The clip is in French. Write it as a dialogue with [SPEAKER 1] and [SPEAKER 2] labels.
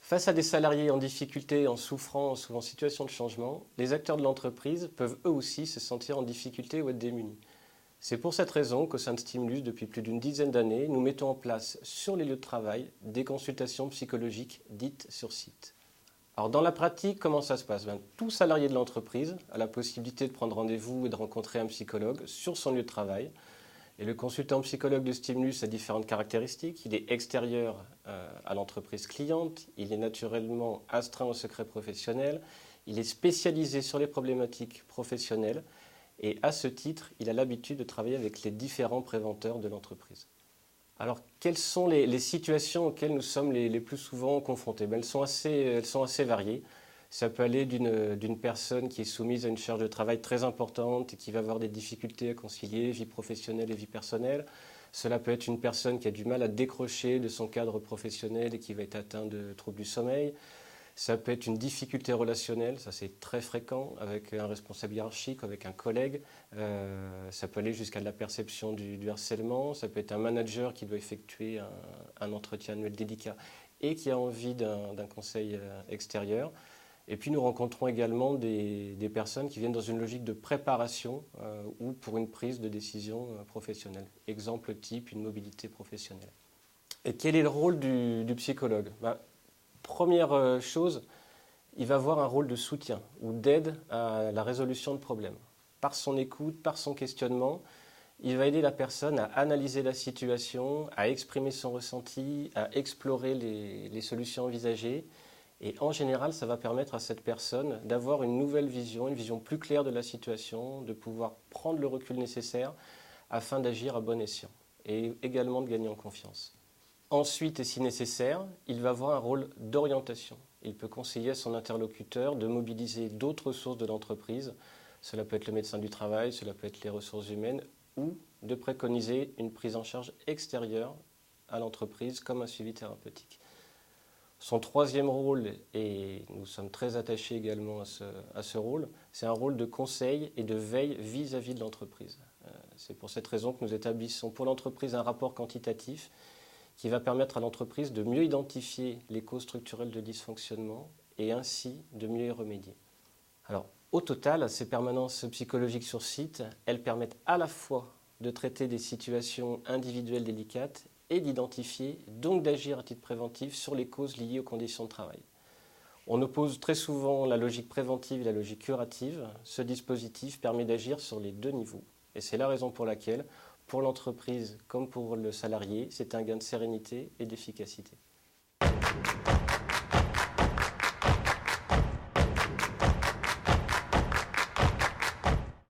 [SPEAKER 1] Face à des salariés en difficulté, en souffrance ou en situation de changement, les acteurs de l'entreprise peuvent eux aussi se sentir en difficulté ou être démunis. C'est pour cette raison qu'au sein de Stimulus, depuis plus d'une dizaine d'années, nous mettons en place sur les lieux de travail des consultations psychologiques dites sur site. Alors dans la pratique, comment ça se passe? Tout salarié de l'entreprise a la possibilité de prendre rendez-vous et de rencontrer un psychologue sur son lieu de travail. Et le consultant psychologue de Stimulus a différentes caractéristiques. Il est extérieur à l'entreprise cliente, il est naturellement astreint au secret professionnel, il est spécialisé sur les problématiques professionnelles et à ce titre, il a l'habitude de travailler avec les différents préventeurs de l'entreprise. Alors, quelles sont les situations auxquelles nous sommes les plus souvent confrontés? Elles sont assez variées. Ça peut aller d'une personne qui est soumise à une charge de travail très importante et qui va avoir des difficultés à concilier vie professionnelle et vie personnelle. Cela peut être une personne qui a du mal à décrocher de son cadre professionnel et qui va être atteinte de troubles du sommeil. Ça peut être une difficulté relationnelle, ça c'est très fréquent, avec un responsable hiérarchique, avec un collègue. Ça peut aller jusqu'à la perception du harcèlement. Ça peut être un manager qui doit effectuer un entretien annuel délicat et qui a envie d'un conseil extérieur. Et puis nous rencontrons également des personnes qui viennent dans une logique de préparation ou pour une prise de décision professionnelle. Exemple type, une mobilité professionnelle. Et quel est le rôle du psychologue? Première chose, il va avoir un rôle de soutien ou d'aide à la résolution de problèmes. Par son écoute, par son questionnement, il va aider la personne à analyser la situation, à exprimer son ressenti, à explorer les solutions envisagées. Et en général, ça va permettre à cette personne d'avoir une nouvelle vision, une vision plus claire de la situation, de pouvoir prendre le recul nécessaire afin d'agir à bon escient et également de gagner en confiance. Ensuite, et si nécessaire, il va avoir un rôle d'orientation. Il peut conseiller à son interlocuteur de mobiliser d'autres ressources de l'entreprise. Cela peut être le médecin du travail, cela peut être les ressources humaines, ou de préconiser une prise en charge extérieure à l'entreprise comme un suivi thérapeutique. Son troisième rôle, et nous sommes très attachés également à ce rôle, c'est un rôle de conseil et de veille vis-à-vis de l'entreprise. C'est pour cette raison que nous établissons pour l'entreprise un rapport quantitatif qui va permettre à l'entreprise de mieux identifier les causes structurelles de dysfonctionnement et ainsi de mieux y remédier. Alors, au total, ces permanences psychologiques sur site, elles permettent à la fois de traiter des situations individuelles délicates et d'identifier, donc d'agir à titre préventif sur les causes liées aux conditions de travail. On oppose très souvent la logique préventive et la logique curative. Ce dispositif permet d'agir sur les deux niveaux. Et c'est la raison pour laquelle, pour l'entreprise comme pour le salarié, c'est un gain de sérénité et d'efficacité.